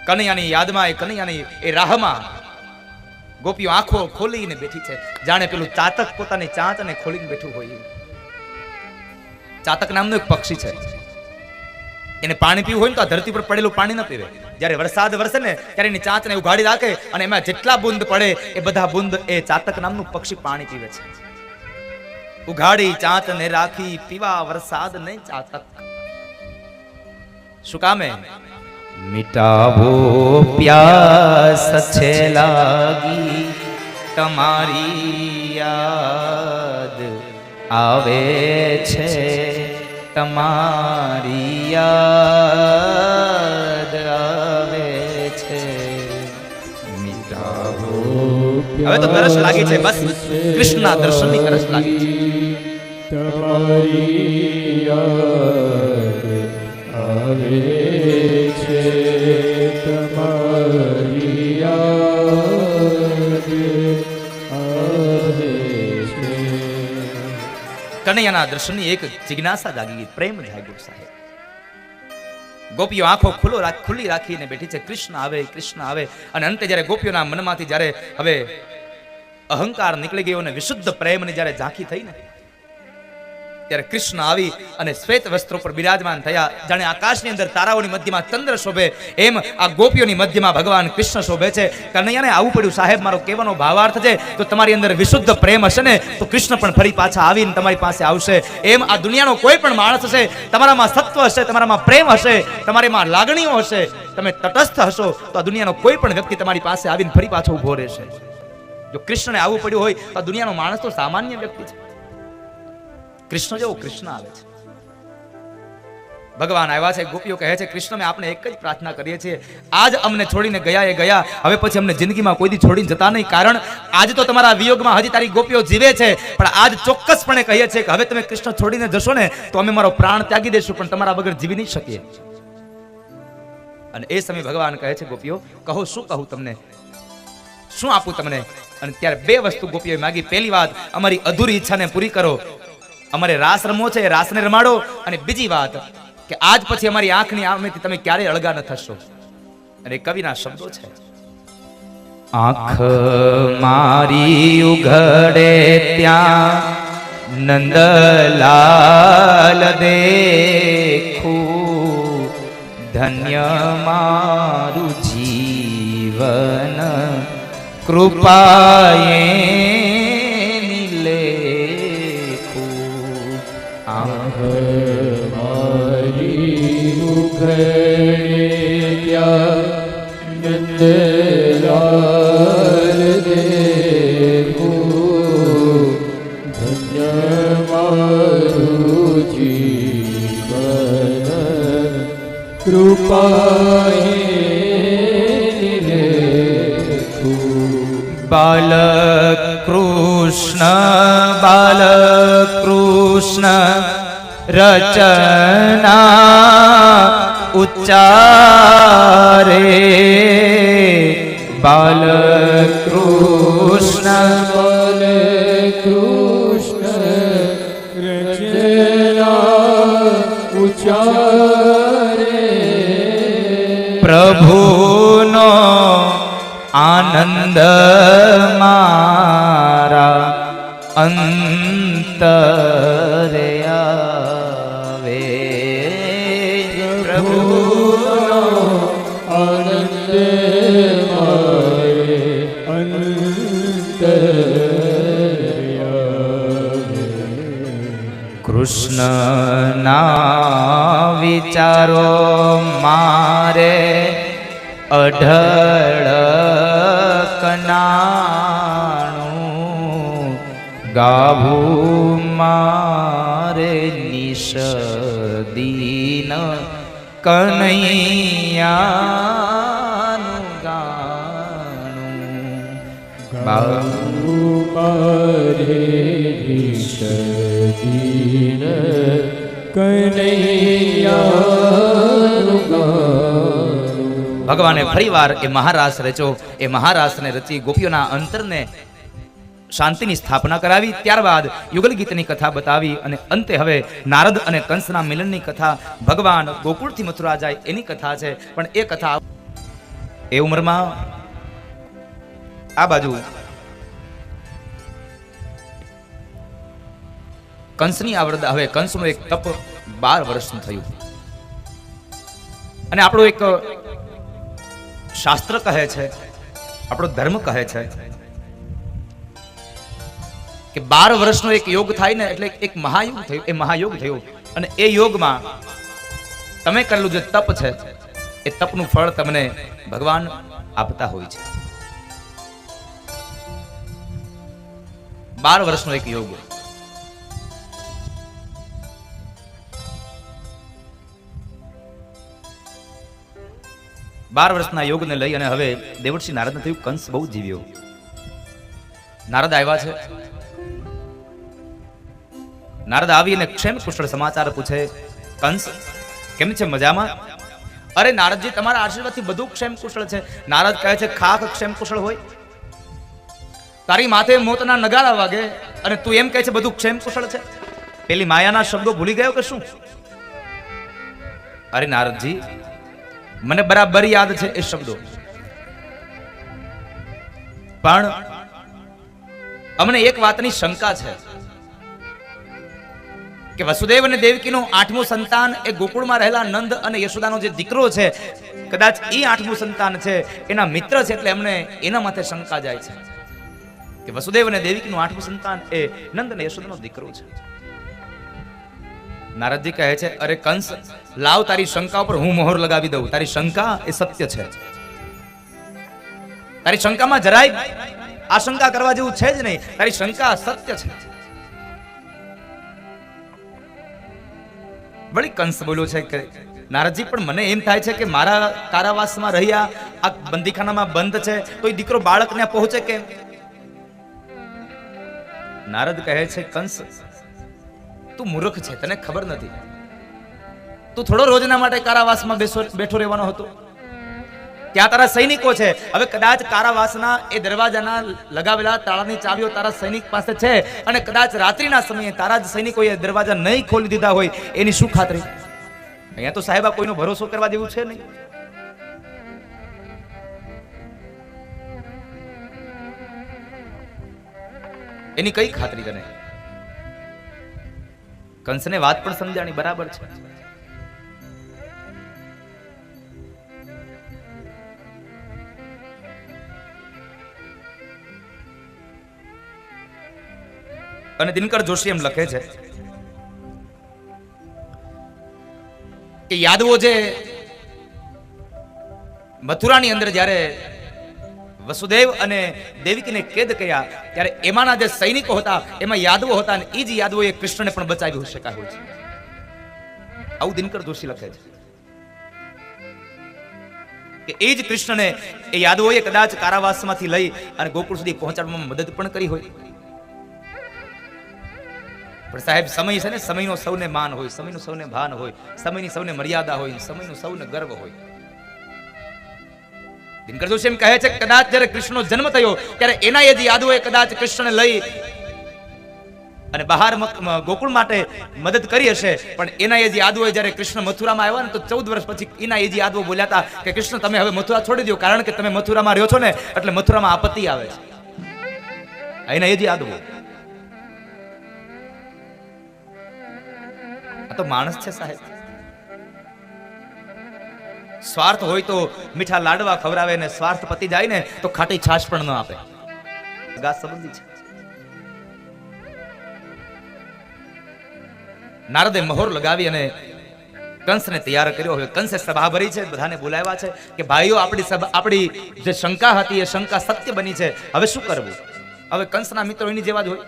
કનૈયાની યાદમાં, એ કનૈયાની એ રાહમાં ગોપીઓ આંખો ખોલીને બેઠી છે, જાણે પેલું ચાતક પોતાની ચાંચને ખોલીને બેઠું હોય. ચાતક નામનું એક પક્ષી છે, એને પાણી પીવું હોય ને તો આ ધરતી પર પડેલું પાણી ન પીવે. જ્યારે વરસાદ વરસે ને ત્યારે એની ચાંચને ઉઘાડી રાખે અને એમાં જેટલા બુંદ પડે એ બધા બુંદ એ ચાતક નામનું પક્ષી પાણી પીવે છે. ઉઘાડી ચાંચને રાખી પીવા વરસાદ ને ચાતક. શું કામે? મિટાવો પ્યાસ છે લાગી, તમારી યાદ આવે છે, તમારી યાદ આવે છે. મિટાવો. હવે તો તરસ લાગી છે, બસ કૃષ્ણના દર્શનની તરસ લાગી છે. તમારી યાદ આવે છે, તમારી યાદ આવે છે. કનૈયાના દર્શનની એક જિજ્ઞાસા જાગી ગઈ, પ્રેમ જાગ્યો સાહેબ. ગોપીઓ આંખો ખુલ્લી રાખીને બેઠી છે. કૃષ્ણ આવે, કૃષ્ણ આવે. અને અંતે જ્યારે ગોપીઓના મનમાંથી જ્યારે હવે અહંકાર નીકળી ગયો અને વિશુદ્ધ પ્રેમની જ્યારે ઝાંખી થઈ ને, ત્યારે કૃષ્ણ આવી અને શ્વેત વસ્ત્રો પર બિરાજમાન થયા. જાણે આકાશની અંદર તારાઓની મધ્યમાં ચંદ્ર શોભે એમ આ ગોપીઓની મધ્યમાં ભગવાન કૃષ્ણ શોભે છે. કનૈયાને આવું પડ્યું સાહેબ. મારો કહેવાનો ભાવાર્થ છે, તો તમારી અંદર વિશુદ્ધ પ્રેમ હશે ને તો કૃષ્ણ પણ ફરી પાછા આવીને તમારી પાસે આવશે. એમ આ દુનિયાનો કોઈ પણ માણસ હશે, તમારામાં સત્વ હશે, તમારામાં પ્રેમ હશે, તમારીમાં લાગણીઓ હશે, તમે તટસ્થ હશો તો આ દુનિયાનો કોઈ પણ વ્યક્તિ તમારી પાસે આવીને ફરી પાછો ઉભો રહેશે. જો કૃષ્ણને આવું પડ્યું હોય તો આ દુનિયાનો માણસ તો સામાન્ય વ્યક્તિ છે. કૃષ્ણ જેવો કૃષ્ણ આવે છે. ભગવાન આવ્યા છે. ગોપીઓ કહે છે, કૃષ્ણ મેં આપણે એક જ પ્રાર્થના કરીએ છીએ, આજ અમને છોડીને ગયા એ ગયા, હવે પછી અમને જિંદગીમાં કોઈ દી છોડીને જતા નહીં. કારણ આજ તો તમારા વિયોગમાં હજી તારી ગોપીઓ જીવે છે, પણ આજ ચોક્કસપણે કહીએ છીએ કે હવે તમે કૃષ્ણ છોડીને જશો ને તો અમે મારો પ્રાણ ત્યાગી દેશું, પણ તમારા વગર જીવી નહીં શકીએ. અને એ સમયે ભગવાન કહે છે, ગોપીઓ કહો શું કહું તમને, શું આપું તમને? અને ત્યારે બે વસ્તુ ગોપીઓએ માગી. પહેલી વાત, અમારી અધૂરી ઈચ્છાને પૂરી કરો, અમારે રાસ રમવો છે, રાસને રમાડો. અને બીજી વાત કે આજ પછી અમારી આંખની આમેથી તમે ક્યારેય અળગા ન થશો. અને કવિના શબ્દો છે, આંખ મારી ઉઘડે ત્યાં નંદલાલ દેખું, ધન્ય મારું જીવન કૃપાએ મારી ઉઘડે ત્યાં નંદલાલ દેખું, ધન્ય મારું જીવન કૃપાએ નિલેખું. બાલકૃષ્ણ રચના ઉચ્ચારે, બાલકૃષ્ણ રચના ઉચ્ચારે, પ્રભુનો આનંદ મારા અંતરે આવે. પ્રભુનો આનંદ મારે અંતરે આવે. કૃષ્ણના વિચારો મારે અઢળ કનાણું, ગાવું મારે નિષદીન કનૈયાનું ગાણું. ગાવું મારે નિષદીન કનૈયાનું ગાણું. ભગવાને ફરીવાર એ મહારાસ રચ્યો. એ મહારાસને રચી ગોપીઓના અંતરને શાંતિની સ્થાપના કરાવી. ત્યારબાદ યુગલ ગીતની કથા બતાવી અને અંતે હવે નારદ અને કંસના મિલનની કથા, ભગવાન ગોકુળથી મથુરા જાય એની કથા છે. પણ એ કથા એ ઉંમરમાં આ બાજુ કંસની આવરદા, હવે કંસનું એક તપ 12 વર્ષનું થયું. અને આપણો એક શાસ્ત્ર કહે છે, આપણો ધર્મ કહે છે કે 12 વર્ષનો એક યોગ થાય ને એટલે એક મહાયોગ થયો. એ મહાયોગ થયો અને એ યોગમાં તમે કરેલું જે તપ છે એ તપનું ફળ તમને ભગવાન આપતા હોય છે. 12 વર્ષનો એક યોગ. બાર વર્ષના યોગને લઈ અને હવે દેવર્ષિ નારદને થયું કંસ બહુ જીવ્યો. નારદ આવ્યા છે. નારદ આવીને ક્ષેમ કુશળ સમાચાર પૂછે, કંસ કેમ છે, મજામાં? અરે નારદજી, તમારા આશીર્વાદથી બધું ક્ષેમ કુશળ છે. નારદ કહે છે, ખાક ક્ષેમ કુશળ હોય? તારી માથે મોતના નગારા વાગે અને તું એમ કહે છે બધું ક્ષેમ કુશળ છે? પેલી માયાના શબ્દો ભૂલી ગયો કે શું? અરે નારદજી, મને બરાબર યાદ છે એ શબ્દો, પણ અમને એક વાતની શંકા છે કે વસુદેવ અને દેવકીનું 8મું સંતાન એ ગોકુળમાં રહેલા નંદ અને યશોદાનો જે દીકરો છે, કદાચ એ 8મું સંતાન છે, એના મિત્ર છે, એટલે અમને એના માથે શંકા જાય છે કે વસુદેવ અને દેવકીનું 8મું સંતાન એ નંદ અને યશોદાનો દીકરો છે. નારદજી કહે છે, અરે કંસ, લાવ તારી શંકા ઉપર હું મોહર લગાવી દઉં. તારી શંકા એ સત્ય છે. તારી શંકામાં જરાય આશંકા કરવા જેવું છે જ નહીં. તારી શંકા સત્ય છે. વળી કંસ બોલ્યો છે કે નારદજી, પણ મને એમ થાય છે કે મારા કારાવાસમાં રહ્યા, આ બંદીખાનામાં બંધ છે, તો એ દીકરો બાળકને પહોંચે કેમ? નારદ કહે છે, કંસ તું મૂર્ખ છે, તને ખબર નથી. તું થોડો રોજના માટે કારાવાસમાં બેઠો રહેવાનો હતો. ત્યાં તારા સૈનિકો છે. હવે કદાચ કારાવાસના એ દરવાજાના લગાવેલા તાળાની ચાવીઓ તારા સૈનિક પાસે છે અને કદાચ રાત્રિના સમયે તારા જ સૈનિકોએ દરવાજા નહીં ખોલી દીધા હોય, એની શું ખાતરી? અહીંયા તો સાહેબા કોઈનો ભરોસો કરવા જેવું છે નહીં. એની કઈ ખાતરી તને? કંસને વાત પણ સમજાણી, બરાબર છે. અને દિનકર જોશી એમ લખે છે કે યાદવો જે મથુરાની અંદર જ્યારે વસુદેવ અને દેવકીને કેદ કર્યા, ત્યારે એમાંના જે સૈનિકો હતા એમાં યાદવો હતા, અને એ જ યાદવોએ કૃષ્ણને પણ બચાવી શકાયું છે. આવું દિનકર જોશી લખે છે કે એ જ કૃષ્ણને એ યાદવોએ કદાચ કારાવાસમાંથી લઈ અને ગોકુળ સુધી પહોંચાડવામાં મદદ પણ કરી હોય. પણ સાહેબ, સમય છે ને, સમયનો સૌને માન હોય, સમયનું સૌને ભાન હોય, સમયની સૌને મર્યાદા હોય, સમયનો સૌને ગર્વ હોય. દિનકર જોશી એમ કહે છે કે કદાચ જ્યારે કૃષ્ણનો જન્મ થયો ત્યારે એના એ જ યાદવોએ કદાચ કૃષ્ણને લઈ અને બહાર ગોકુળ માટે મદદ કરી હશે, પણ એના એ જ યાદવોએ જ્યારે કૃષ્ણ મથુરામાં આવ્યા ને તો 14 વર્ષ પછી એના એ જ યાદવો બોલ્યા હતા કે કૃષ્ણ, તમે હવે મથુરા છોડી દો, કારણ કે તમે મથુરામાં રહ્યો છો ને એટલે મથુરામાં આપત્તિ આવે છે. એના એ જ યાદવો. આ તો માણસ છે સાહેબ. સ્વાર્થ હોય તો મીઠા લાડવા ખવડાવે ને સ્વાર્થ પતી જાય ને તો ખાટી છાશ પણ ન આપે. ગાસ સંબંધી છે. નારદે મહોર લગાવી અને કંસને તૈયાર કર્યો. હવે કંસે સભા ભરી છે, બધાને બોલાવ્યા છે કે ભાઈઓ, આપણી જે શંકા હતી એ શંકા સત્ય બની છે. હવે શું કરવું? હવે કંસના મિત્રો એની જેવા જ હોય.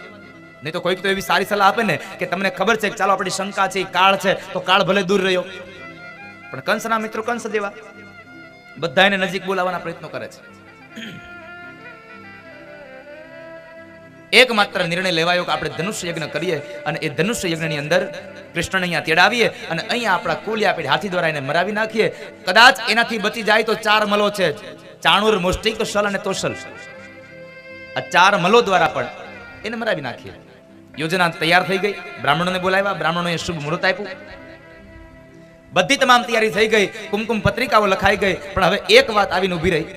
નહીં તો કોઈક તો એવી સારી સલાહ આપે ને કે તમને ખબર છે કે ચાલો આપણી શંકા છે, કાળ છે, તો કાળ ભલે દૂર રહ્યો. પણ કંસના મિત્રો કંસ જેવા, બધા એને નજીક બોલાવવાના પ્રયત્નો કરે છે. એકમાત્ર નિર્ણય લેવાયો કે આપણે ધનુષ્ય યજ્ઞ કરીએ અને એ ધનુષ્ય યજ્ઞની અંદર કૃષ્ણને અહીંયા તેડાવીએ અને અહીંયા આપણા કુલિયા પેઢી હાથી દ્વારા એને મરાવી નાખીએ. કદાચ એનાથી બચી જાય તો 4 મલો છે, ચાણુર, મુષ્ટિક, શલ અને તોશલ. આ 4 મલો દ્વારા પણ એને મરાવી નાખીએ. યોજના તૈયાર થઈ ગઈ. બ્રાહ્મણોને બોલાવ્યા, બ્રાહ્મણોએ શુભ મુહૂર્ત આપ્યું. બધી તમામ તૈયારી થઈ ગઈ, કુમકુમ પત્રિકાઓ લખાઈ ગઈ, પણ હવે એક વાત આવીને ઊભી રહી.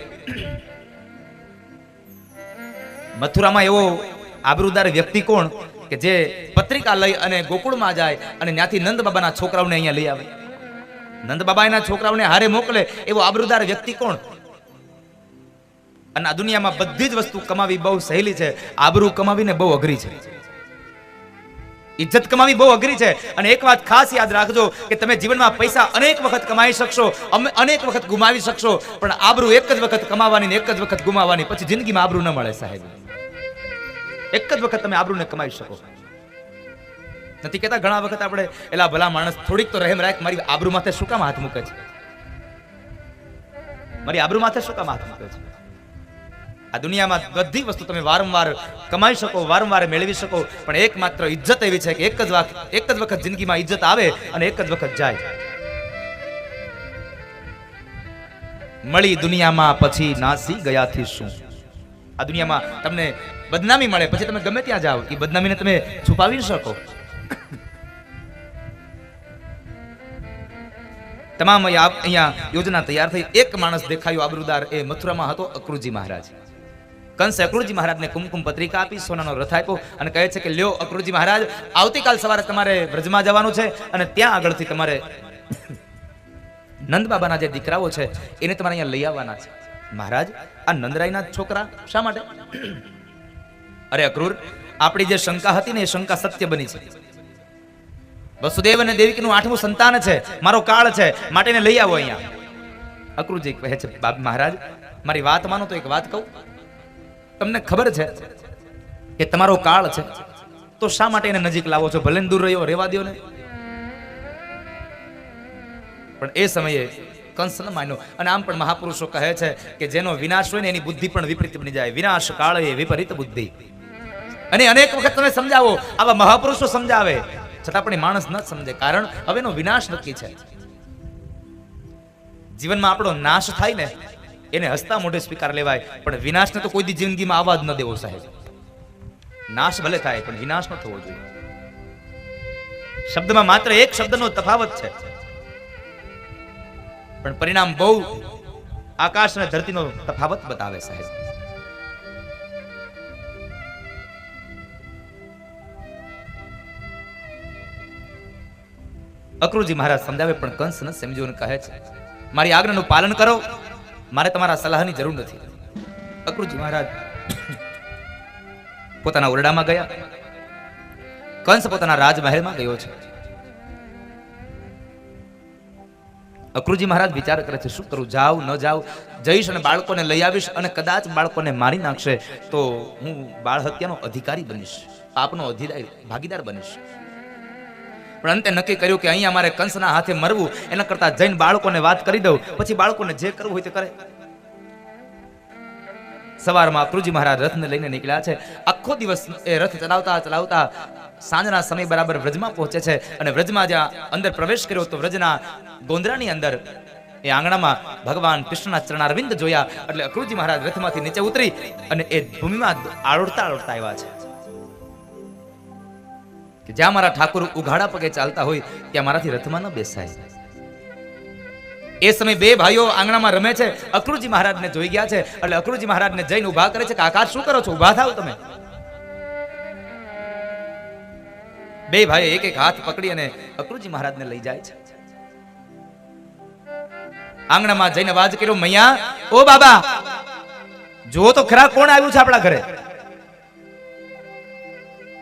મથુરામાં એવો આબરૂદાર વ્યક્તિ કોણ કે જે પત્રિકા લઈ અને ગોકુળમાં જાય અને ત્યાંથી નંદ બાબાના છોકરાઓને અહીંયા લઈ આવે? નંદ બાબા એના છોકરાઓને હારે મોકલે એવો આબરૂદાર વ્યક્તિ કોણ? અને આ દુનિયામાં બધી જ વસ્તુ કમાવી બહુ સહેલી છે, આબરૂ કમાવીને બહુ અઘરી છે. ઇજ્જત કમાવી બહુ અઘરી છે. અને એક વાત ખાસ યાદ રાખજો કે તમે જીવનમાં પૈસા અનેક વખત કમાઈ શકશો, અનેક વખત ગુમાવી શકશો, પણ આબરૂ એક જ વખત કમાવાની ને એક જ વખત ગુમાવવાની, પછી જિંદગીમાં આબરૂ ન મળે સાહેબ. એક જ વખત તમે આબરૂને કમાઈ શકો. નથી કહેતા ઘણા વખત આપણે એલા ભલા માણસ થોડીક તો રહેમ રાખ, મારી આબરૂ માથે શું કામ હાથ મૂકે છે? મારી આબરૂ માથે શું કામ હાથ મૂકે છે? આ દુનિયામાં બધી વસ્તુ તમે વારંવાર કમાઈ શકો, વારંવાર મેળવી શકો, પણ એકમાત્ર ઇજ્જત એવી છે કે એક જ વખત જિંદગીમાં ઇજ્જત આવે અને એક જ વખત જાય. મળી દુનિયામાં પછી નાસી ગયાથી શું? આ દુનિયામાં તમને બદનામી મળે, પછી તમે ગમે ત્યાં જાઓ, એ બદનામીને તમે છુપાવી શકો? તમામ અહીંયા યોજના તૈયાર થઈ. એક માણસ દેખાયો આબરૂદાર, એ મથુરામાં હતો અક્રુજી મહારાજ. કંસ અક્રુજી મહારાજને કુમકુમ પત્રિકા આપી, સોનાનો રથ આપ્યો અને કહે છે કે લ્યો અક્રુજી મહારાજ, આવતીકાલ સવારે તમારે વ્રજમાં જવાનું છે અને ત્યાં આગળથી તમારે નંદ બાબાના જે દીકરાઓ છે એને તમારે અહીંયા લઈ આવવાના છે. મહારાજ, આ નંદરાયના છોકરા શા માટે? અરે અક્રૂર, આપણી જે શંકા હતી ને એ શંકા સત્ય બની છે. વસુદેવ અને દેવકીનું 8મું સંતાન છે, મારો કાળ છે, માટે એને લઈ આવો અહીંયા. અક્રૂરજી કહે છે મહારાજ, મારી વાત માનો તો એક વાત કહું. તમને ખબર છે કે તમારો કાળ છે, તો શા માટે એને નજીક લાવો છો? ભલે દૂર રહ્યો, રેવા દો ને. પણ એ સમયે કંસ ન માન્યો. અને આમ પણ મહાપુરુષો કહે છે કે જેનો વિનાશ હોય ને એની બુદ્ધિ પણ વિપરીત બની જાય. વિનાશ કાળે વિપરીત બુદ્ધિ. અને અનેક વખત તમે સમજાવો, આવા મહાપુરુષો સમજાવે, છતાં પણ માણસ ન સમજે, કારણ હવે એનો વિનાશ નક્કી છે. જીવનમાં આપણો નાશ થાય ને એને હસતા મોઢે સ્વીકાર લેવાય, પણ વિનાશને તો કોઈ દી જિંદગીમાં આવવા જ ન દેવો સાહેબ. નાશ ભલે થાય પણ વિનાશ ન થવો જોઈએ. શબ્દમાં માત્ર એક શબ્દનો તફાવત છે, પણ પરિણામ બહુ આકાશ અને ધરતીનો તફાવત બતાવે સાહેબ. અક્રૂરજી મહારાજ સમજાવે પણ કંસ ન સમજ્યો અને કહે છે મારી આજ્ઞાનું પાલન કરો, મારે તમારા સલાહની જરૂર નથી. અક્રૂરજી મહારાજ પોતાના ઓરડામાં ગયા, કંસ પોતાના રાજમહેલમાં ગયો છે. અક્રૂરજી મહારાજ વિચાર કરે છે શું કરું, જાવ ન જાવ, જઈશ અને બાળકોને લઈ આવીશ અને કદાચ બાળકોને મારી નાખશે તો હું બાળ હત્યાનો અધિકારી બનીશ, પાપનો ભાગીદાર બનીશ. પણ અંતે નક્કી કર્યું કે અહીંયા મારે કંસના હાથે મરવું એના કરતા જઈને બાળકોને વાત કરી દઉં, પછી બાળકોને જે કરવું હોય તે કરે. સવારમાં અક્રૂરજી મહારાજ રથને લઈને નીકળ્યા છે. આખો દિવસ એ રથ ચલાવતા ચલાવતા સાંજના સમય બરાબર વ્રજમાં પહોંચે છે. અને વ્રજમાં જ્યાં અંદર પ્રવેશ કર્યો તો વ્રજના ગોંદરાની અંદર એ આંગણામાં ભગવાન કૃષ્ણના ચરણારવિંદ જોયા. એટલે અક્રૂરજી મહારાજ રથમાંથી નીચે ઉતરી અને એ ભૂમિમાં આળોડતા આળોડતા આવ્યા છે કે જ્યાં મારા ઠાકોર ઉઘાડા પગે ચાલતા હોય ત્યાં મારાથી રથમાં ન બેસાય. એ સમય બે ભાઈઓ આંગણામાં રમે છે. અક્રૂરજી મહારાજને જોઈ ગયા છે એટલે અક્રૂરજી મહારાજને જઈને ઉભા કરે છે કે કાકા શું કરો છો, ઉભા થાવ તમે. બે ભાઈઓ એક એક હાથ પકડી અને અક્રૂરજી મહારાજને લઈ જાય છે. આંગણામાં જઈને અવાજ કર્યો, મૈયા ઓ બાબા, જો તો ખરા કોણ આવ્યું છે આપણા ઘરે.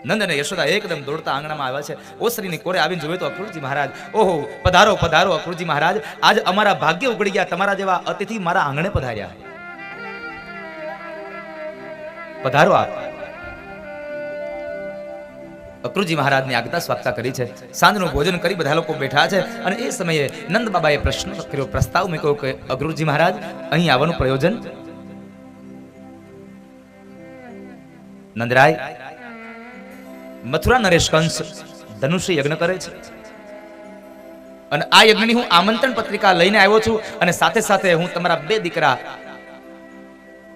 નંદ અને યશોદા એકદમ દોડતા આંગણામાં આવ્યા છે. ઓસરીની કોરે આવીને જોયું તો અક્રૂરજી મહારાજ, ઓહો પધારો પધારો અક્રૂરજી મહારાજ, આજ અમારા ભાગ્ય ઉગડી ગયા, તમારા જેવા અતિથિ મારા આંગણે પધાર્યા, પધારો આપ. અક્રૂરજી મહારાજની આજ્ઞા સ્વાગતા કરી છે. સાંજનું ભોજન કરી બધા લોકો બેઠા છે. અને એ સમયે નંદ બાબાએ પ્રશ્ન કર્યો, પ્રસ્તાવ મૂક્યો કે અક્રૂરજી મહારાજ અહીં આવવાનું પ્રયોજન? નંદરાય, મથુરા નરેશ કંસ ધનુષ્ય યજ્ઞ કરે છે અને આ યજ્ઞની હું આમંત્રણ પત્રિકા લઈને આવ્યો છું અને સાથે સાથે હું તમારા બે દીકરા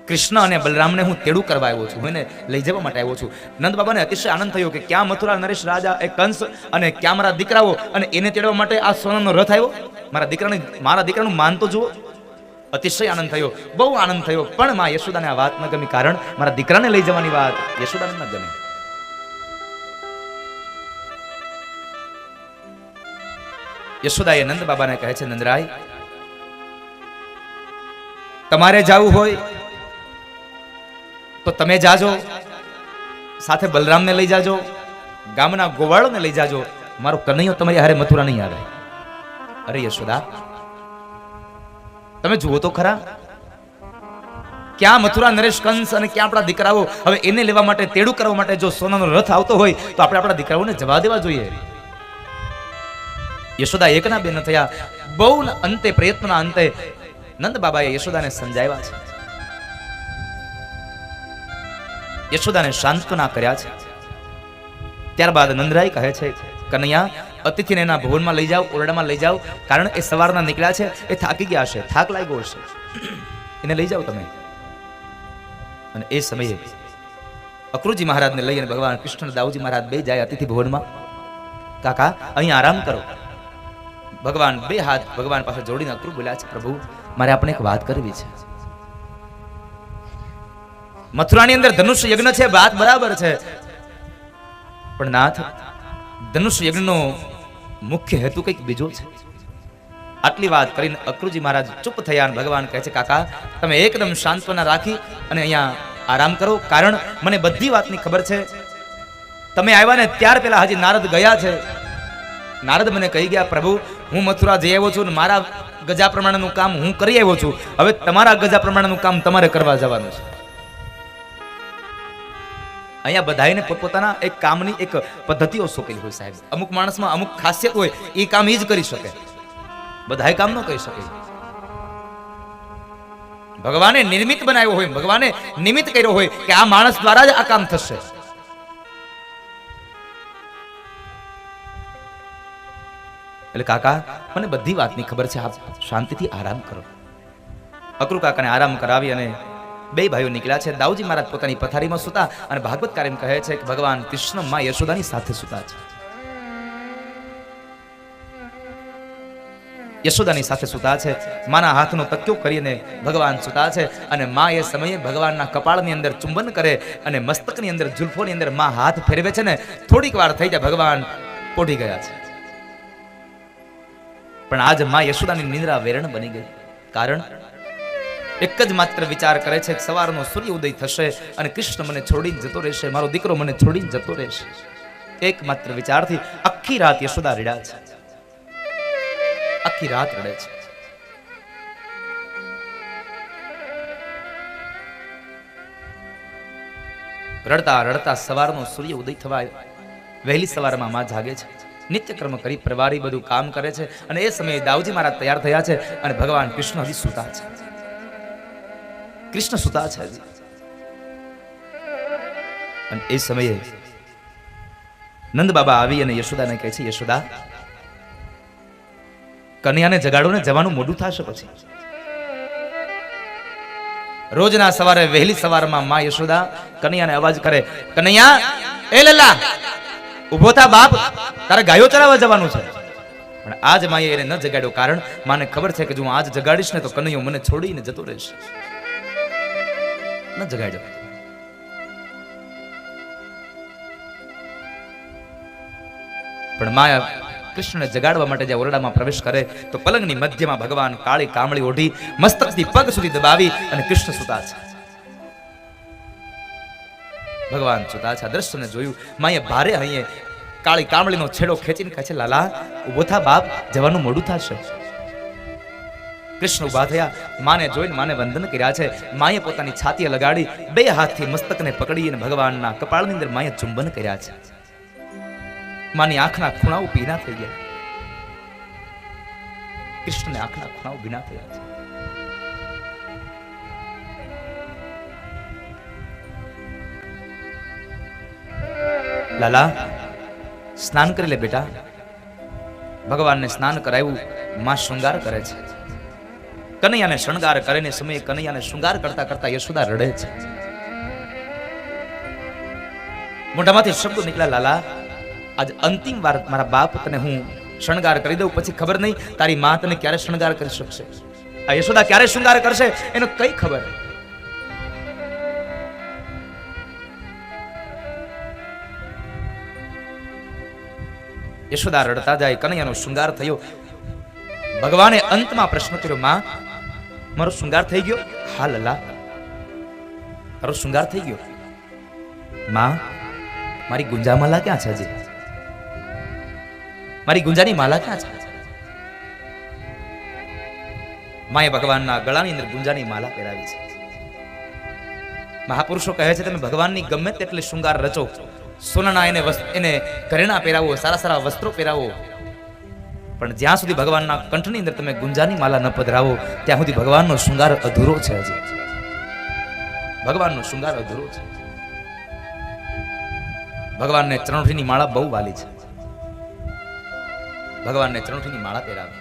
કૃષ્ણ અને બલરામને હું તેડું કરવા આવ્યો છું, હું એને લઈ જવા માટે આવ્યો છું. નંદ બાબાને અતિશય આનંદ થયો કે ક્યાં મથુરા નરેશ રાજા એ કંસ અને ક્યાં મારા દીકરાઓ, અને એને તેડવા માટે આ સોનાનો રથ આવ્યો. મારા દીકરાનું માન તો જુઓ. અતિશય આનંદ થયો, બહુ આનંદ થયો. પણ માં યશોદાને આ વાત ન ગમી, કારણ મારા દીકરાને લઈ જવાની વાત યશોદાને ન ગમી. યશોદાએ નંદ બાબાને કહે છે, નંદરાય, તમારે જાવું હોય તો તમે જાજો, સાથે બલરામને લઈ જાજો, ગામના ગોવાળોને લઈ જાજો, મારો કનૈયો તમારી હારે મથુરા નહીં આવે. અરે યશોદા, તમે જુઓ તો ખરા, ક્યાં મથુરા નરેશ કંસ અને ક્યાં આપણા દીકરાઓ. હવે એને લેવા માટે, તેડું કરવા માટે જો સોનાનો રથ આવતો હોય તો આપણે આપણા દીકરાઓને જવા દેવા જોઈએ. યશોદા એકના બે ન થયા, બહુ અંતે, પ્રયત્નના અંતે નંદ બાબાએ યશોદાને સમજાવ્યા છે, યશોદાને સાંત્વના કર્યા છે. ત્યારબાદ નંદરાય કહે છે, કનૈયા, અતિથિને એના ભવનમાં લઈ જાઓ, ઓરડામાં લઈ જાઓ, કારણ એ સવારના નીકળ્યા છે, એ થાકી ગયા હશે, થાક લાગ્યો હશે, એને લઈ જાઓ તમે. અને એ સમયે અક્રુજી મહારાજને લઈ અને ભગવાન કૃષ્ણ દાઉજી મહારાજ બે જાય અતિથિ ભવનમાં. કાકા, અહીં આરામ કરો. ભગવાન બે હાથ ભગવાન પાસે જોડીને અક્રુ બોલ્યા છે, પ્રભુ, મારે આપણે એક વાત કરવી છે. મથુરાની અંદર ધનુષ યજ્ઞ છે, વાત બરાબર છે, પણ નાથ, ધનુષ યજ્ઞનો મુખ્ય હેતુ કંઈક બીજો છે. આટલી વાત કરીને અક્રુજી મહારાજ ચૂપ થયા અને ભગવાન કહે છે, કાકા, તમે એકદમ શાંતવના રાખી અને અહીંયા આરામ કરો, કારણ મને બધી વાતની ખબર છે. તમે આવ્યા ને ત્યાર પહેલા હજી નારદ ગયા છે. નારદ મને કહી ગયા, પ્રભુ, હું મથુરા જઈ આવ્યો છું, મારા ગજા પ્રમાણેનું કામ હું કરી આવ્યો છું, હવે તમારા ગજા પ્રમાણેનું કામ તમારે કરવા જવાનું છે. અહીંયા બધાને પોતપોતાના એક કામની એક પદ્ધતિઓ સોંપેલી હોય સાહેબ. અમુક માણસમાં અમુક ખાસિયત હોય, એ કામ એ જ કરી શકે, બધાય કામ ન કરી શકે. ભગવાને નિર્મિત બનાવ્યો હોય, ભગવાને નિમિત્ત કર્યો હોય કે આ માણસ દ્વારા જ આ કામ થશે. એટલે કાકા, મને બધી વાતની ખબર છે, આપ શાંતિથી આરામ કરો. અક્રુ કાકાને આરામ કરાવી અને બે ભાઈઓ નીકળ્યા છે. દાઉજી મહારાજ પોતાની પથારીમાં સૂતા અને ભાગવતકાર એમ કહે છે કે ભગવાન કૃષ્ણ માં યશોદાની સાથે સૂતા છે. યશોદાની સાથે સૂતા છે, માના હાથનો તક્યો કરીને ભગવાન સૂતા છે. અને માં એ સમયે ભગવાનના કપાળની અંદર ચુંબન કરે અને મસ્તકની અંદર, જુલ્ફોની અંદર માં હાથ ફેરવે છે ને, થોડીક વાર થઈ જાય ભગવાન પોઢી ગયા છે. પણ આજ માં યશોદાની નિંદ્રા વેરણ બની ગઈ, કારણ એક જ માત્ર વિચાર કરે છે કે સવારનો સૂર્ય ઉદય થશે અને કૃષ્ણ મને છોડીને જતો રહેશે, મારો દીકરો મને છોડીને જતો રહેશે. એક માત્ર વિચારથી આખી રાત યશોદા રડ્યા છે, આખી રાત રડે છે. રડતા રડતા સવારનો સૂર્ય ઉદય થવા આવ્યો. વહેલી સવારમાં માં જાગે છે, નિત્યક્રમ કરી પ્રવારી બધું કામ કરે છે. અને એ સમયે દાઉજી મહારાજ તૈયાર થયા છે અને ભગવાન કૃષ્ણ હજી સૂતા છે. કૃષ્ણ સૂતા છે હજી. અને એ સમયે નંદ બાબા આવી અને યશોદાને કહે છે, યશોદા, કન્યાને જગાડો ને, જવાનું મોડું થશે પછી. રોજના સવારે વહેલી સવારમાં માં યશોદા કન્યાને અવાજ કરે, કનૈયા, એ લલ્લા, ઉભો થા બાપ, તારે ગાયો ચરાવવા જવાનું છે. પણ આજ માએ એને ન જગાડ્યો, કારણ માને ખબર છે કે જો આજ જગાડીશ ને તો કનૈયો મને છોડીને જતો રહેશે. ન જગાડ્યો. પણ માયા કૃષ્ણને જગાડવા માટે જે ઓરડામાં પ્રવેશ કરે તો પલંગની મધ્યમાં ભગવાન કાળી કામળી ઓઢી મસ્તકથી પગ સુધી દબાવી અને કૃષ્ણ સૂતા છે. ભગવાન સૂતા છે. આ દ્રશ્યને જોયું માએ ભારે હૈયે કાળી કામળીનો છેડો ખેંચીને કહે છે, લાલા, ઉભો થા બાપ, જવાનું મોડું થશે. કૃષ્ણ ઉભા થયા, માને જોઈને માને વંદન કર્યા છે. માએ પોતાની છાતીએ લગાડી બે હાથથી મસ્તકને પકડી અને ભગવાનના કપાળની અંદર માએ ચુંબન કર્યા છે. માની આંખના ખૂણાઓ ભીના થઈ ગયા. કૃષ્ણને આંખના ખૂણાઓ ભીના થયા છે. લાલા, સ્નાન કરી લે બેટા. ભગવાનને સ્નાન કરાવ્યું. માં શૃંગાર કરે છે. કનૈયાને શણગાર કરીને સમયે કનૈયાને શૃંગાર કરતા કરતા યશોદા રડે છે. મોઢામાંથી શબ્દો નીકળ્યા, લાલા આજ અંતિમ વાર મારા બાપ તને હું શણગાર કરી દઉં, પછી ખબર નહીં તારી માં તને ક્યારે શણગાર કરી શકશે. આ યશોદા ક્યારે શૃંગાર કરશે એનો કઈ ખબર. યશોદા રડતા જાય, કનૈયાનો શૃંગાર થયો. ભગવાને અંતમાં પ્રશ્ન કર્યો, માં મારો શૃંગાર થઈ ગયો? હા લલા, મારો શૃંગાર થઈ ગયો. માં મારી ગુંજામાલા ક્યાં છે? હજી મારી ગુંજાની માલા ક્યાં છે? માએ ભગવાનના ગળાની અંદર ગુંજાની માલા પહેરાવી છે. મહાપુરુષો કહે છે તમે ભગવાનની ગમે તેટલી શૃંગાર રચો, સોનાના એને ઘરેણા પહેરાવો, સારા સારા વસ્ત્રો પહેરાવો, પણ જ્યાં સુધી ભગવાનના કંઠની અંદર તમે ગુંજાની માલા ન પધરાવો ત્યાં સુધી ભગવાનનો શૃંગાર અધૂરો છે. હજી ભગવાનનો શૃંગાર અધૂરો છે. ભગવાનને ચરણોઠીની માળા બહુ વાલી છે. ભગવાનને ચરણોઠીની માળા પહેરાવે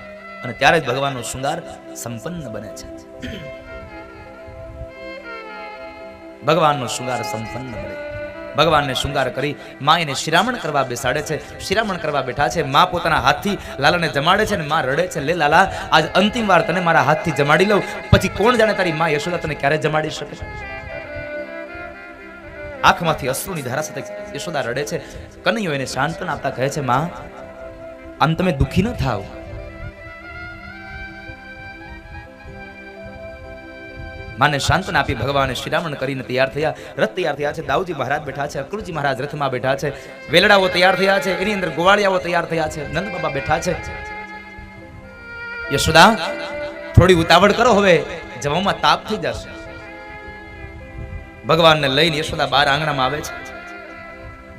અને ત્યારે જ ભગવાનનો શૃંગાર સંપન્ન બને છે. ભગવાનનો શૃંગાર સંપન્ન બને. ભગવાનને શૃંગાર કરી માં એને શિરામણ કરવા બેસાડે છે. શિરામણ કરવા બેઠા છે. માં પોતાના હાથથી લાલાને જમાડે છે અને માં રડે છે, લે લાલા આજ અંતિમ વાર તને મારા હાથથી જમાડી લઉં, પછી કોણ જાણે તારી માં યશોદા તને ક્યારે જમાડી શકે. આંખમાંથી અશ્રુની ધારા સાથે યશોદા રડે છે. કનૈયો એને સાંત્વના આપતા કહે છે, માં આમ તમે દુખી ન થાવ. માને સાંત્વના આપી ભગવાને શિરામણ કરીને તૈયાર થયા. રથ તૈયાર થયા છે. દાઉજી મહારાજ બેઠા છે. અક્રુજી મહારાજ રથમાં બેઠા છે. વેલડાઓ તૈયાર થયા છે. એની અંદર ગોવાળિયાઓ તૈયાર થયા છે. નંદ બાબા બેઠા છે. યશોદા થોડી ઉતાવળ કરો, હવે જવામાં તાપ થઈ જશે. ભગવાનને લઈને યશોદા બહાર આંગણામાં આવે છે.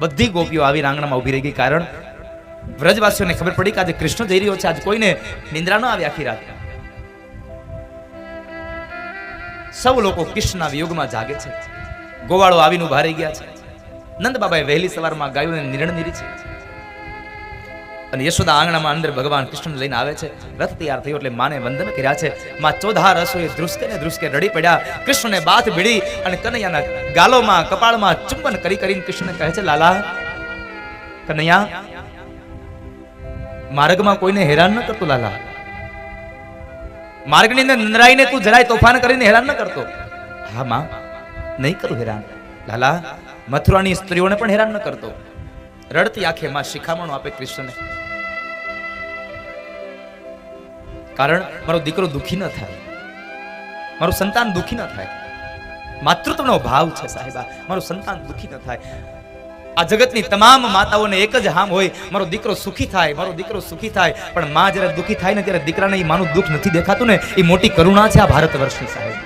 બધી ગોપીઓ આવી આંગણામાં ઉભી રહી ગઈ, કારણ વ્રજવાસીઓને ખબર પડી કે આજે કૃષ્ણ જઈ રહ્યો છે. આજ કોઈને નિંદ્રા ન આવી આખી રાત. સૌ લોકો કૃષ્ણના વિયોગમાં જાગે છે. ગોવાળો આવીને ઉભા રહી ગયા છે. નંદ બાબાએ વહેલી સવારમાં ગાયોને નિરણ નીરી છે અને યશોદા આંગણામાં અંદર ભગવાન કૃષ્ણ લઈને આવે છે. રથ તૈયાર થયો એટલે માને વંદન કર્યા છે. માં ચોધા રસોએ ધ્રુસકે ને ધ્રુસકે રડી પડ્યા. કૃષ્ણને બાથ ભીડી અને કનૈયાના ગાલોમાં કપાળમાં ચુંબન કરીને કૃષ્ણને કહે છે, લાલા કનૈયા માર્ગમાં કોઈને હેરાન ન કરતો. લાલા માર્ગની અંદર નંદરાઈને તું જરાય તોફાન કરીને હેરાન ન કરતો. હા માં નહીં કરું હેરાન. લાલા મથુરાની સ્ત્રીઓને પણ હેરાન ન કરતો. રડતી આંખે માં શિખામણો આપે કૃષ્ણને, કારણ મારો દીકરો દુખી ન થાય, મારું સંતાન દુખી ન થાય. માતૃત્વનો ભાવ છે સાહેબા, મારું સંતાન દુખી ન થાય. આ જગતની તમામ માતાઓને એક જ હામ હોય, મારો દીકરો સુખી થાય, મારો દીકરો સુખી થાય. પણ માં જ્યારે દુખી થાય ને ત્યારે દીકરાને એ માનું દુઃખ નથી દેખાતું ને, એ મોટી કરુણા છે આ ભારત વર્ષની સાહેબ.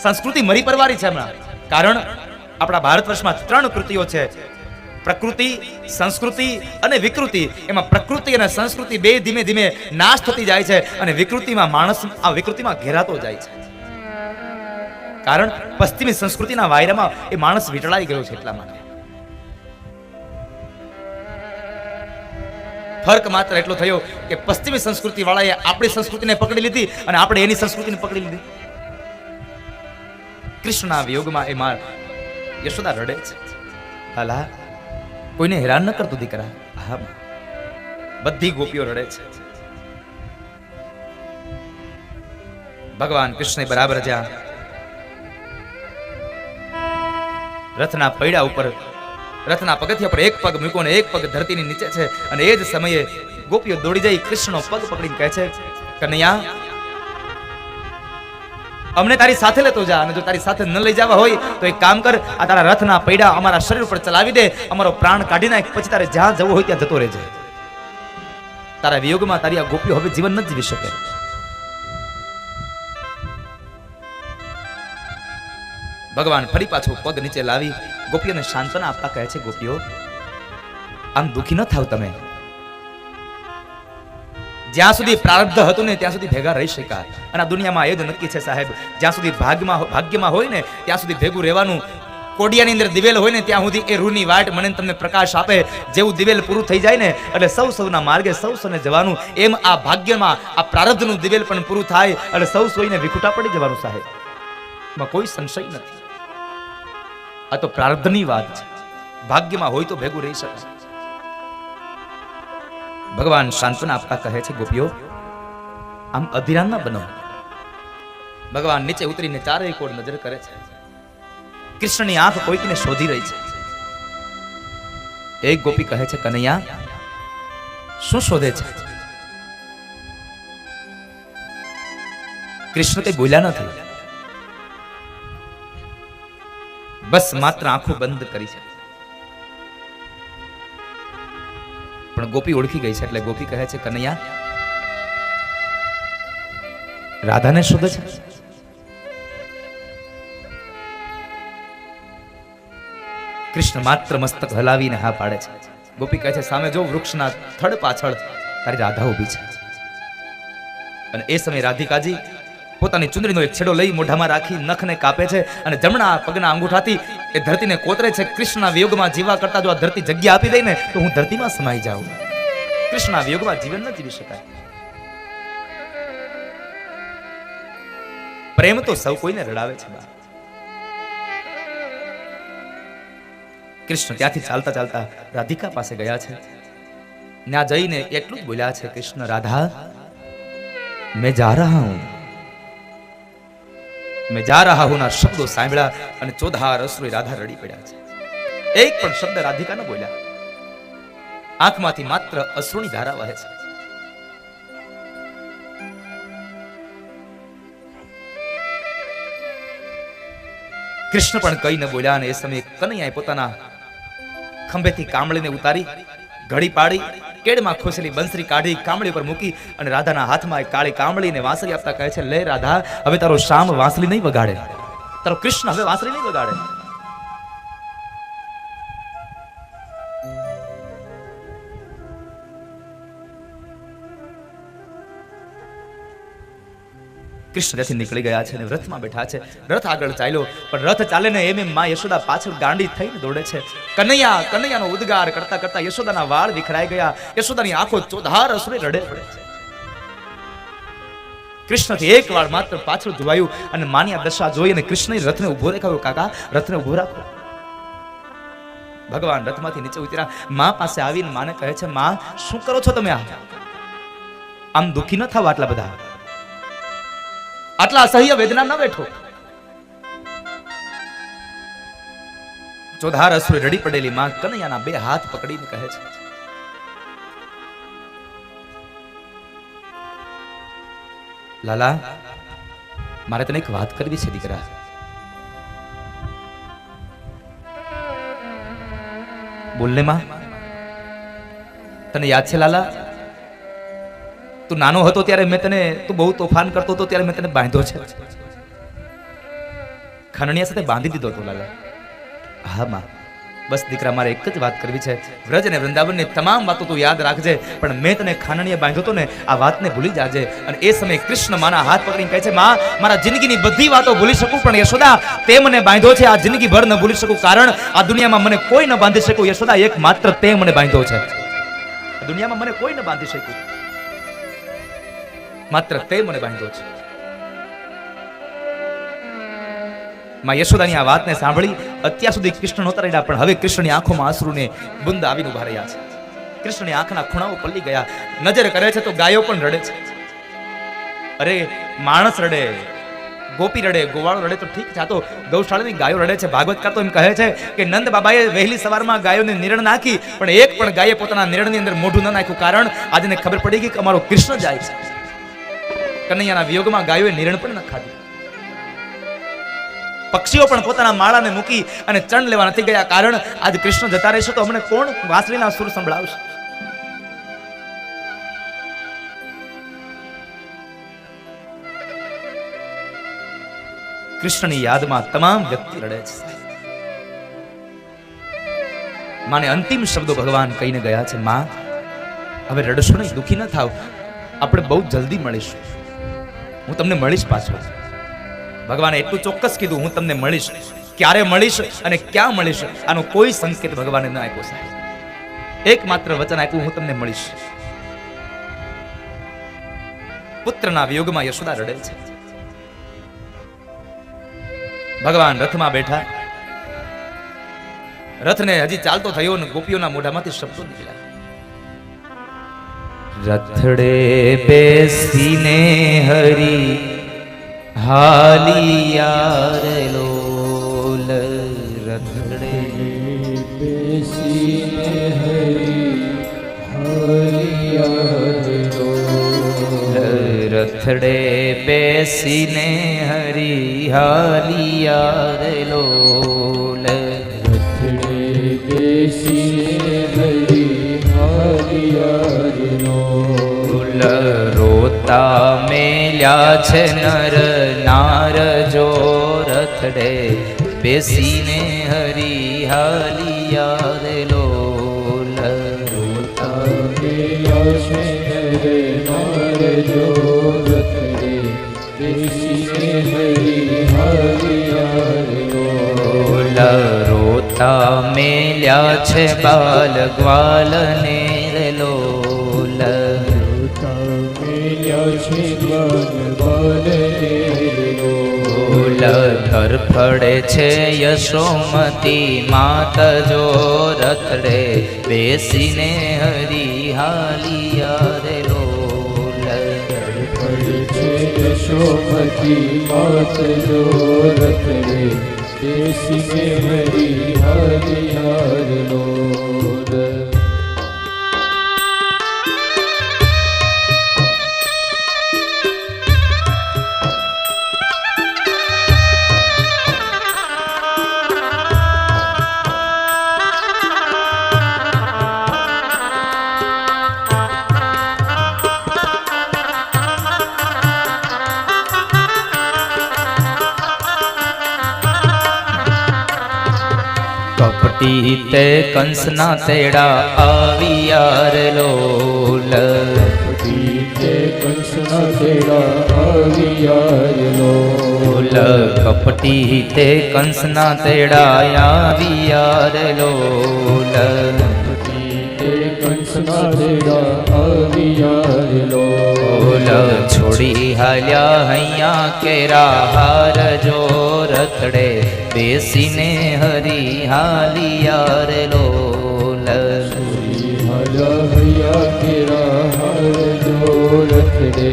સંસ્કૃતિ મરી પરવારી છે હમણાં, કારણ આપણા ભારત વર્ષમાં 3 કૃતિઓ છે: પ્રકૃતિ, સંસ્કૃતિ અને વિકૃતિ. એમાં પ્રકૃતિ અને સંસ્કૃતિ બે ધીમે ધીમે નાશ થતી જાય છે અને વિકૃતિમાં માણસ આ વિકૃતિમાં ઘેરાતો જાય છે. કારણ પશ્ચિમી સંસ્કૃતિના વાયરામાં એ માણસ વીંટળાઈ ગયો છે. એટલા માટે ફરક માત્ર એટલો થયો કે પશ્ચિમી સંસ્કૃતિ વાળાએ આપણી સંસ્કૃતિને પકડી લીધી અને આપણે એની સંસ્કૃતિને પકડી લીધી. કૃષ્ણના વિયોગમાં એ માં યશોદા રડે છે. લાલા કોઈને હેરાન ન કરતો દીકરા. હા બધી ગોપીઓ રડે છે. ભગવાન કૃષ્ણ બરાબર જ્યાં રથના પૈડા ઉપર, રથના પગથિયા પર એક પગ મૂકો ને એક પગ ધરતીની નીચે છે અને એ જ સમયે ગોપીઓ દોડી જઈ કૃષ્ણનો પગ પકડીને કહે છે, કનૈયા અમને તારી સાથે લેતો જા, અને જો તારી સાથે ન લઈ જવા હોય તો એક કામ કર, આ તારા રથના પૈડા અમારા શરીર ઉપર ચલાવી દે, અમારો પ્રાણ કાઢી નાખ, પછી તારે જ્યાં જવું હોય ત્યાં જતો રહેજે. તારા વિયોગમાં તારી આ ગોપીઓ હવે જીવન ન જીવી શકે. ભગવાન ફરી પાછો પગ નીચે લાવી ગોપીઓને સાંત્વના આપતા કહે છે, ગોપીઓ આમ દુખી ન થાવ તમે. જ્યાં સુધી પ્રારબ્ધ હતું ને ત્યાં સુધી ભેગા રહી શક્યા, અને આ દુનિયામાં એ જ નક્કી છે સાહેબ, જ્યાં સુધી ભાગ્યમાં હોય ને ત્યાં સુધી ભેગું રહેવાનું. કોડિયાની અંદર દિવેલ હોય ને ત્યાં સુધી એ રૂની વાટ મને ને તમને પ્રકાશ આપે. જેવું દિવેલ પૂરું થઈ જાય ને એટલે સૌ સૌના માર્ગે સૌ સૌને જવાનું. એમ આ ભાગ્યમાં આ પ્રારબ્ધનું દિવેલ પણ પૂરું થાય એટલે સૌ સોઈને વિખુટા પડી જવાનું સાહેબ. માં કોઈ સંશય નથી. આ તો પ્રારબ્ધની વાત છે. ભાગ્યમાં હોય તો ભેગું રહી શકે. ભગવાન સાંત્વના આપતા કહે છે ગોપીઓ આમ અધિરાન ના બનો. ભગવાન નીચે ઉતરીને ચારેય કોર નજર કરે છે. કૃષ્ણની આંખ કોઈકને શોધી રહી છે. એક ગોપી કહે છે કનૈયા શું શોધે છે? કૃષ્ણ કઈ બોલ્યા નથી. બસ માત્ર આંખો બંધ કરી છે. પણ ગોપી ઓળખી ગઈ છે એટલે ગોપી કહે છે કનૈયા રાધાને શોધે છે? કૃષ્ણ માત્ર મસ્તક હલાવીને હા પાડે છે. ગોપી કહે છે સામે જો વૃક્ષના થડ પાછળ તારી રાધા ઊભી છે. અને એ સમયે રાધિકાજી પોતાની ચુંદડીનો એક છેડો લઈ મોઢામાં રાખી નખને કાપે છે અને જમણા પગના અંગૂઠાથી એ ધરતીને કોતરે છે. કૃષ્ણના વિયોગમાં જીવા કરતા જો આ ધરતી જગ્યા આપી દે ને તો હું ધરતીમાં સમાઈ જાઉં. કૃષ્ણના વિયોગમાં જીવન ન જીવી શકાય. પ્રેમ તો સૌ કોઈને રડાવે છે. કૃષ્ણ ત્યાંથી ચાલતા ચાલતા રાધિકા પાસે ગયા છે. ત્યાં જઈને એટલું જ બોલ્યા છે કૃષ્ણ રાધા મેં જા રહા હું, મેં જા રહા હું ના શબ્દો સાંભળ્યા અને ચોધાર અશ્રુએ રાધા રડી પડ્યા છે. એક પણ શબ્દ રાધિકા ન બોલ્યા. આંખમાંથી માત્ર અશ્રુની ધારા વહે છે. કૃષ્ણ પણ કઈ ન બોલ્યા અને એ સમયે કનૈયાએ પોતાના ખંભેથી કામળીને ઉતારી ઘડી પાડી કેડમાં ખોસેલી બંસરી કાઢી કામળી પર મૂકી અને રાધાના હાથમાં એક કાળી કામળીને વાંસળી આપતા કહે છે લે રાધા હવે તારો શ્યામ વાંસળી નહીં વગાડે, તારો કૃષ્ણ હવે વાંસળી નહીં વગાડે. કૃષ્ણ ત્યાંથી નીકળી ગયા છે અને રથમાં બેઠા છે. રથ આગળ ચાલ્યો પણ રથ ચાલે ને એમ માં યશોદા પાછળ ગાંડી થઈને દોડે છે. કનૈયા કનૈયાનો ઉદ્ગાર કરતા કરતા યશોદાના વાળ વિખરાઈ ગયા. યશોદાની આંખો ચોધાર અશ્રુએ રડે પડે છે. કૃષ્ણથી એક વાર માત્ર પાછળ જોવાયું અને માની આ દશા જોઈ અને કૃષ્ણએ રથને ઉભો રાખ્યો. કાકા રથને ઉભો રાખો. ભગવાન રથમાંથી નીચે ઉતર્યા. માં પાસે આવીને માને કહે છે માં શું કરો છો તમે? આમ દુખી ન થાવ. આટલા બધા આટલા અસહ્ય વેદના ન બેઠો. ચોધાર અશ્રુએ રડી પડેલી માં કનૈયાના બે હાથ પકડીને કહે છે લાલા મારે તને એક વાત કરવી છે દીકરા. બોલને માં. તને યાદ છે લાલા તું નાનો હતો ત્યારે મેં તને તું બહુ તોફાન કરતો હતો ત્યારે મેં તને બાંધ્યો છે. ખાનણિયા સાથે બાંધી દીધો હતો લાલા. હા માં બસ દીકરા મારે એક જ વાત કરવી છે. વ્રજ અને વૃંદાવનની તમામ વાતો તું યાદ રાખજે પણ મેં તને ખાનણીએ બાંધ્યો હતો ને આ વાતને ભૂલી જાજે. અને એ સમયે કૃષ્ણ માના હાથ પકડીને કહે છે માં મારા જિંદગીની બધી વાતો ભૂલી શકું પણ યશોદા તે મને બાંધ્યો છે આ જિંદગી ભર ન ભૂલી શકું કારણ આ દુનિયામાં મને કોઈ ન બાંધી શકું. યશોદા એક માત્ર તે મને બાંધ્યો છે. દુનિયામાં મને કોઈ ન બાંધી શક્યું માત્ર તે મને બાંધ્યો છે. માં યશોદાની આ વાતને સાંભળી અત્યાર સુધી કૃષ્ણ નહોતા રહ્યા પણ હવે કૃષ્ણની આંખોમાં આંસુને બુંદ આવીને ઉભા રહ્યા છે. કૃષ્ણની આંખના ખૂણાઓ પલ્લી ગયા. નજર કરે છે તો ગાયો પણ રડે છે. અરે માણસ રડે, ગોપી રડે, ગોવાળો રડે તો ઠીક છે. આ તો ગૌશાળાની ગાયો રડે છે. ભાગવતકાર તો એમ કહે છે કે નંદ બાબાએ વહેલી સવારમાં ગાયોને નિરણ નાખી પણ એક પણ ગાયે પોતાના નિરણની અંદર મોઢું ન નાખ્યું કારણ આજને ખબર પડી ગઈ કે અમારો કૃષ્ણ જાય છે. કનૈયાના વિયોગમાં ગાયોએ નિરણ પણ ન ખાધી. પક્ષીઓ પણ પોતાના માળાને મૂકી અને ચણ લેવા નથી ગયા કારણ આજ કૃષ્ણ જતા રહેશે તો અમને કોણ વાંસળીના સુર સંભળાવશે. કૃષ્ણની યાદમાં તમામ વ્યક્તિ રડે છે. માને અંતિમ શબ્દો ભગવાન કહીને ગયા છે માં હવે રડશો નહીં, દુખી ન થાવ, આપણે બહુ જલ્દી મળીશું, હું તમને મળીશ પાછો. ભગવાને એટલું ચોક્કસ કીધું હું તમને મળીશ. ક્યારે મળીશ અને ક્યાં મળીશ આનો કોઈ સંકેત ભગવાને ન આપ્યો સાહેબ. એકમાત્ર વચન આપ્યું, હું તમને મળીશ. પુત્રના વિયોગમાં યશોદા રડે છે. ભગવાન રથમાં બેઠા, રથને હજી ચાલતો થયો ને ગોપીઓના મોઢામાંથી શબ્દો નીકળ્યા. રથડે બેસીને હરી હાલિયા રે લોલ. રથડે બેસીને હરી હરિયા લોલ. રથડે બેસીને હરી હાલિયા રે લોલ. રથડે બેસીને હરી હરિયા લોલ. રોતા મેલ્યા છે નર નાર જો રથડે બેસીને હરી હાલિયા રે લોલ. રોતા મેલ્યા છે નર નાર જો રથડે બેસીને હરી હરિયા લોલ. રોતા મેલ્યા છે બાલ ગ્વાલ ને રે લોલ. ધરફડે છે યશોમતી માત જો રથડે બેસીને હરી હાલિયા રે લોલ. ધરફડે છે યશોમતી માત જો રથડે બેસીને હરી હાલિયા લોલ. કપટી તે કંસના તેડા આવ્યા રે લોલ. કંસના તેડા આવ્યા લોલ. કપટી તે કંસના તેડા આવ્યા રે લોલ. કંસના તેડા આવ્યા લોલ. છોડી હાલ્યા હૈયા કેરા હાર જો રથડે બેસીને હરી હાલિયા રે લોલ. હૈયા કેરા હાર જો રથડે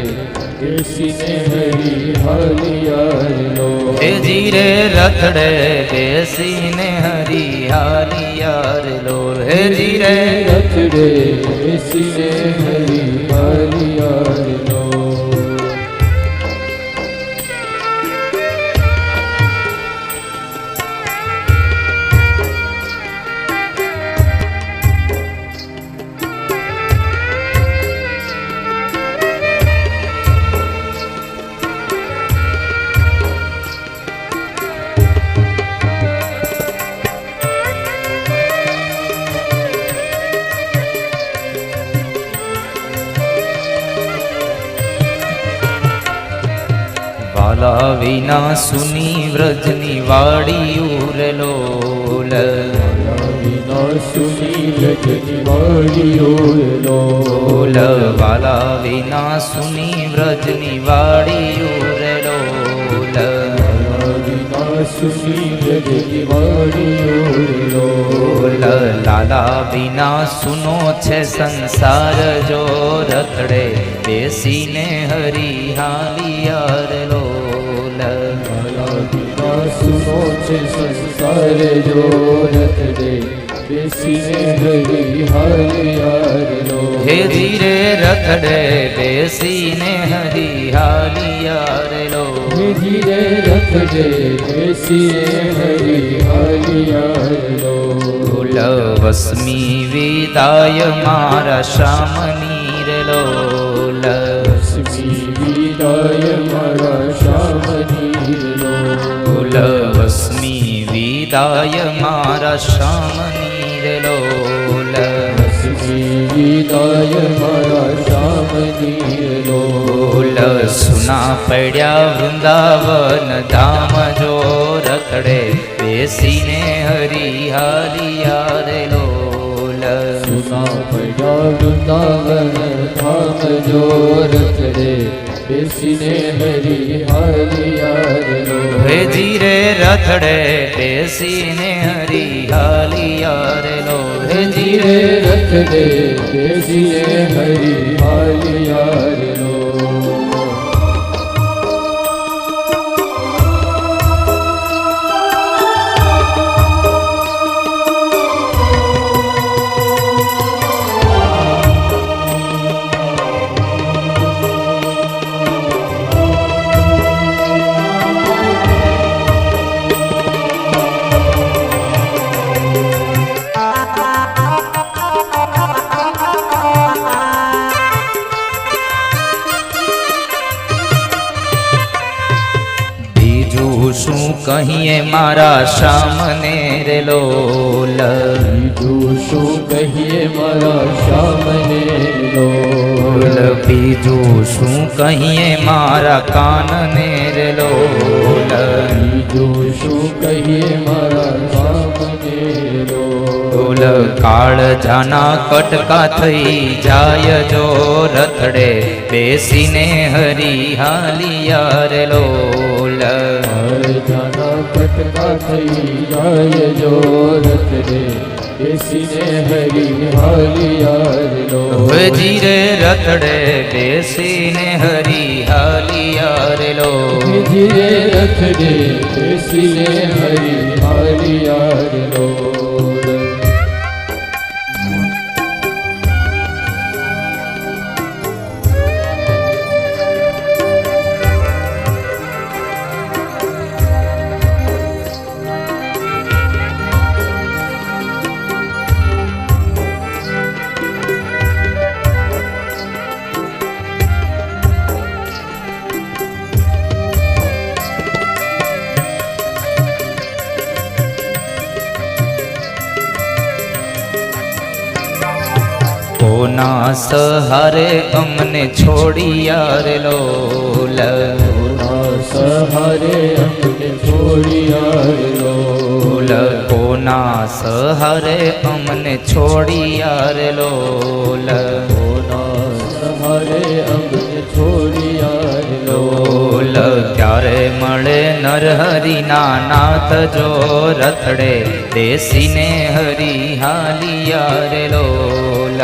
બેસીને હરી હાલિયા લોલ. હે જીરે રથડે બેસીને હરી હાલિયા રે લોલ. હે જીરે રથડે બેસીને હરી હાલિયા લોલ. વાલા વિના સુની વ્રજની વાડી ઉરે લોલ. વિના સુની વ્રજની વાડી ઉરે લોલ. વાલા વિના સુની વ્રજની વાડી ઉરે લોલ. વિના સુની વ્રજની વાડી ઉરે લોલ. લાલા વિના સુનો છે સંસાર જો રથડે બેસીને હરી હાલિયા રે લોલ. સુનો છે સંસાર જો રથડે બેસીને હરી હાલિયા લોલ. હે ધીરે રથડે બેસીને હરી હાલિયા રે લોલ. હે ધીરે રથડે બેસીને હરી હાલિયા લોલ. વસમી વિદાય મારા શામની રે લોલ. વસમી વિદાય મારા શામની લોલ. વસમી વિદાય મારા શામની રે લોલ. લક્ષ્મી વિદાય મારા શ્યામની લો. સુના પડ્યા વૃંદાવન ધામ જો રખડે બેસીને હરિહાલિયા રે લોલ. સુના પડ્યા વૃંદાવન ધામ જો રખડે બેસીને હરિહાલિયા રે લો. ભેજી રે રખડે બેસીને હરિહાલિયા રે લો. ભેજી રે રખડે બેસીને હરિહાલિયા રે લો. શું કહીએ મારા શ્યામને રે લોલ. બીજું શું કહીએ મારા શ્યામને લોલ. બીજું શું કહીએ મારા કાનને રે લોલ. બીજું શું કહીએ મારા શ્યામને લોલ. કાળ જાના કટકા થઈ જાય જો રથડે બેસીને હરિહાલિયા રે લોલ. જાના કટકા થઈ જાય જો રથડે બેસીને હરિહાલિયા રે લો. ભજી રે રથડે બેસીને હરિહાલિયા રે લો. ભજી રે રથડે બેસીને હરિહાલિયા રે લો. કોના સહારે અમને છોડિયા રે લોલ. સહારે અમને છોડિયા રે લોલ. કોના સહારે અમને છોડિયા રે લોલ. કોના સહારે અમને છોડિયા રે લોલ. ત્યારે મળે નરહરિના નાથ જો રથડે બેસીને હરિહાલિયા રે લોલ.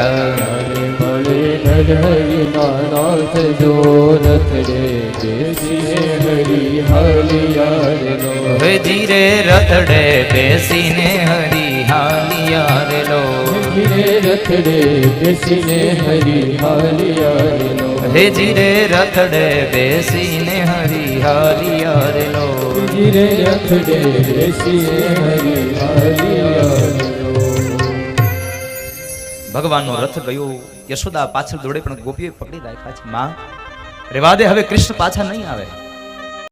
મળે નરહરિના નાથ જો રથડે બેસીને હરિહાલિયા રે લો. ભજી રે રથડે બેસીને હરિહાલિયા રે લો. ભજી રે રથડે બેસીને હરિહાલિયા રે લો. ભજી રે રથડે બેસીને હરિહાલિયા રે લો. ભજી રે રથડે બેસીને હરિહાલિયા રે લો. ભગવાનનો રથ ગયો, યશોદા પાછળ દોડે પણ ગોપીએ પકડી રાખ્યા છે. માં રેવા દે, હવે કૃષ્ણ પાછા નહીં આવે.